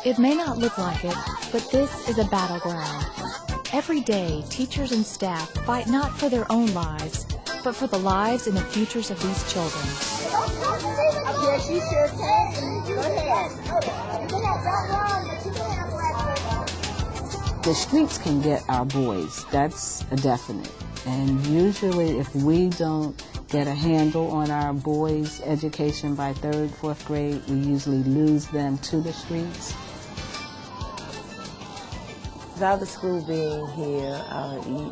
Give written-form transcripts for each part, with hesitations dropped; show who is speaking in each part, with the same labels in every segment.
Speaker 1: It may not look like it, but this is a battleground. Every day, teachers and staff fight not for their own lives, but for the lives and the futures of these children.
Speaker 2: Up here, she sure can. Go ahead. Don't run, but you can have breakfast.
Speaker 3: The streets can get our boys, that's a definite. And usually if we don't get a handle on our boys' education by 3rd, 4th grade, we usually lose them to the streets.
Speaker 4: Without the school being here,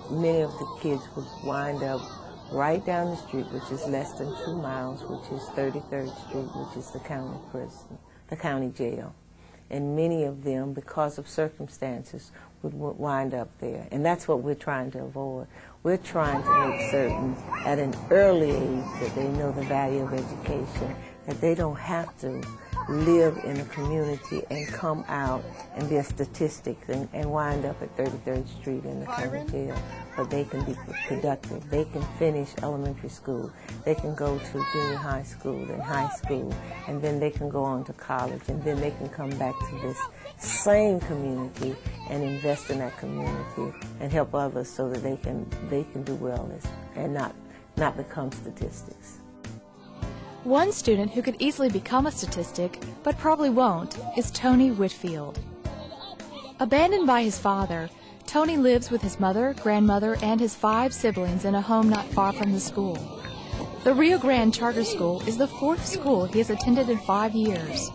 Speaker 4: many of the kids would wind up right down the street, which is less than 2 miles, which is 33rd Street, which is the county prison, the county jail. And many of them, because of circumstances, would wind up there. And that's what we're trying to avoid. We're trying to make certain at an early age that they know the value of education, that they don't have to live in a community and come out and be a statistic and wind up at 33rd Street in the county jail. But they can be productive. They can finish elementary school. They can go to junior high school and high school, and then they can go on to college, and then they can come back to this same community and invest in that community and help others so that they can do well and not become statistics.
Speaker 1: One student who could easily become a statistic, but probably won't, is Tony Whitfield. Abandoned by his father, Tony lives with his mother, grandmother, and his 5 siblings in a home not far from the school. The Rio Grande Charter School is the 4th school he has attended in 5 years.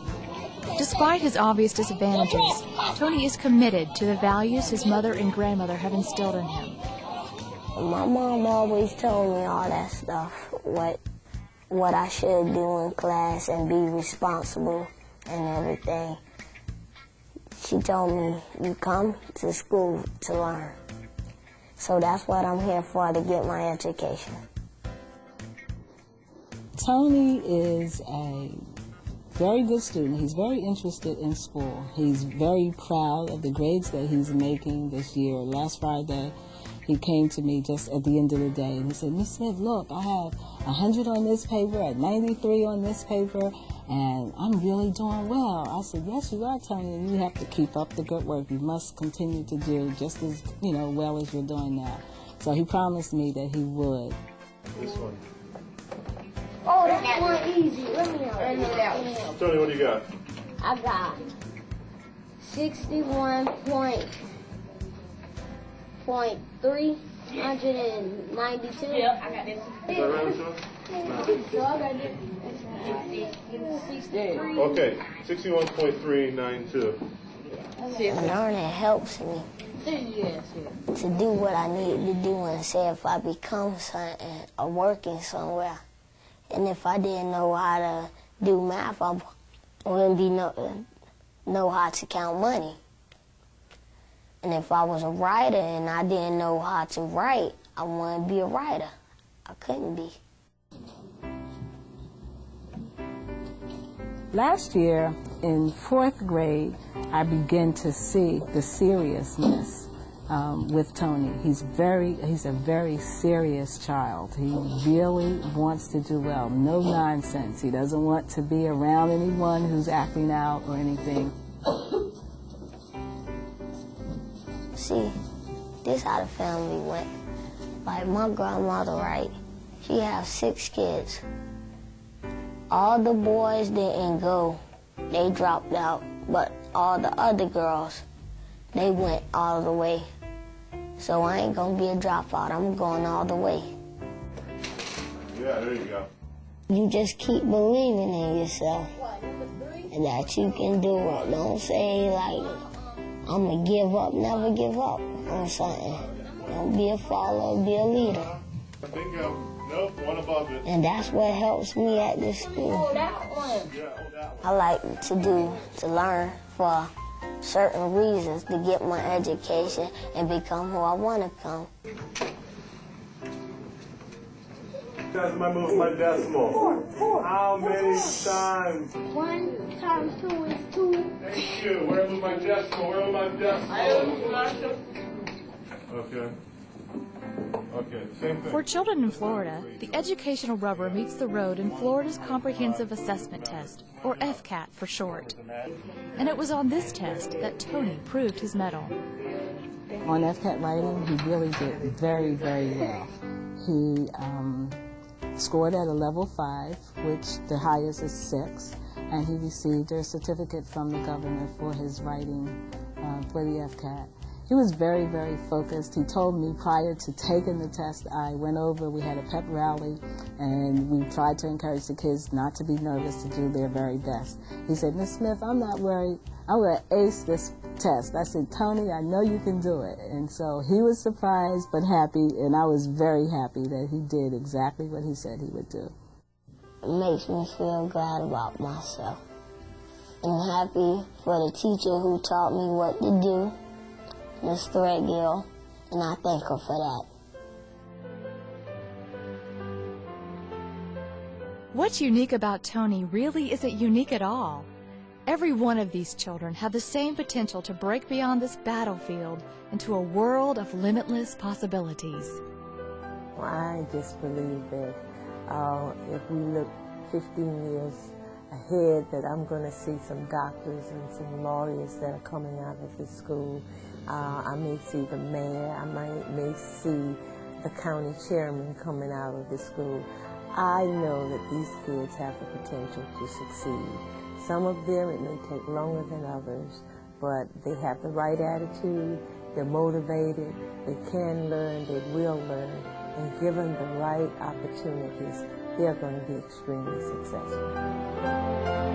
Speaker 1: Despite his obvious disadvantages, Tony is committed to the values his mother and grandmother have instilled in him.
Speaker 5: My mom always told me all that stuff, what I should do in class and be responsible and everything. She told me, you come to school to learn. So that's what I'm here for, to get my education.
Speaker 3: Tony is a very good student. He's very interested in school. He's very proud of the grades that he's making this year. Last Friday, he came to me just at the end of the day and he said, Miss Smith, look, I have 100 on this paper, at 93 on this paper, and I'm really doing well. I said, yes, you are, Tony, and you have to keep up the good work. You must continue to do just as well as you're doing now. So he promised me that he would.
Speaker 6: This one.
Speaker 5: Oh, that's one easy. Let me know.
Speaker 6: Tony, what do you got?
Speaker 5: I got 61.392.
Speaker 2: Yeah, I got this.
Speaker 6: Is that right, Michelle?
Speaker 5: So I got this.
Speaker 6: Okay, 61.392.
Speaker 5: Learning helps me to do what I need to do, and say if I become something or working somewhere, and if I didn't know how to do math, I wouldn't know how to count money. And if I was a writer and I didn't know how to write, I wouldn't be a writer. I couldn't be.
Speaker 3: Last year, in 4th grade, I began to see the seriousness with Tony. He's a very serious child. He really wants to do well. No nonsense. He doesn't want to be around anyone who's acting out or anything.
Speaker 5: See, this how the family went. Like my grandmother, right? She has 6 kids. All the boys didn't go. They dropped out. But all the other girls, they went all the way. So I ain't gonna be a dropout. I'm going all the way.
Speaker 6: Yeah, there you go.
Speaker 5: You just keep believing in yourself and that you can do it. Don't say like, I'm gonna give up. Never give up on something. Don't be a follower, be a leader.
Speaker 6: Bingo. Nope, one above it.
Speaker 5: And that's what helps me at this school. I like to learn for certain reasons, to get my education and become who I want to become.
Speaker 6: Guys, am I moving my decimal?
Speaker 5: 4.
Speaker 6: How many times?
Speaker 5: 1 times 2 is 2.
Speaker 6: Thank you. Where was my decimal? Where was my decimal? Okay. Okay, same thing.
Speaker 1: For children in Florida, the educational rubber meets the road in Florida's Comprehensive Assessment Test, or FCAT for short. And it was on this test that Tony proved his mettle.
Speaker 3: On FCAT writing, he really did very, very well. He scored at a level 5, which the highest is 6, and he received a certificate from the governor for his writing for the FCAT. He was very, very focused. He told me prior to taking the test, I went over, we had a pep rally, and we tried to encourage the kids not to be nervous, to do their very best. He said, "Miss Smith, I'm not worried. I'm going to ace this test." I said, "Tony, I know you can do it." And so he was surprised but happy, and I was very happy that he did exactly what he said he would do.
Speaker 5: It makes me feel glad about myself. I'm happy for the teacher who taught me what to do, Miss Threadgill, and I thank her for that.
Speaker 1: What's unique about Tony really isn't unique at all. Every one of these children have the same potential to break beyond this battlefield into a world of limitless possibilities.
Speaker 4: I just believe that if we look 15 years ahead, that I'm going to see some doctors and some lawyers that are coming out of this school. I may see the mayor, I may see the county chairman coming out of this school. I know that these kids have the potential to succeed. Some of them, it may take longer than others, but they have the right attitude, they're motivated, they can learn, they will learn, and given the right opportunities, they're going to be extremely successful.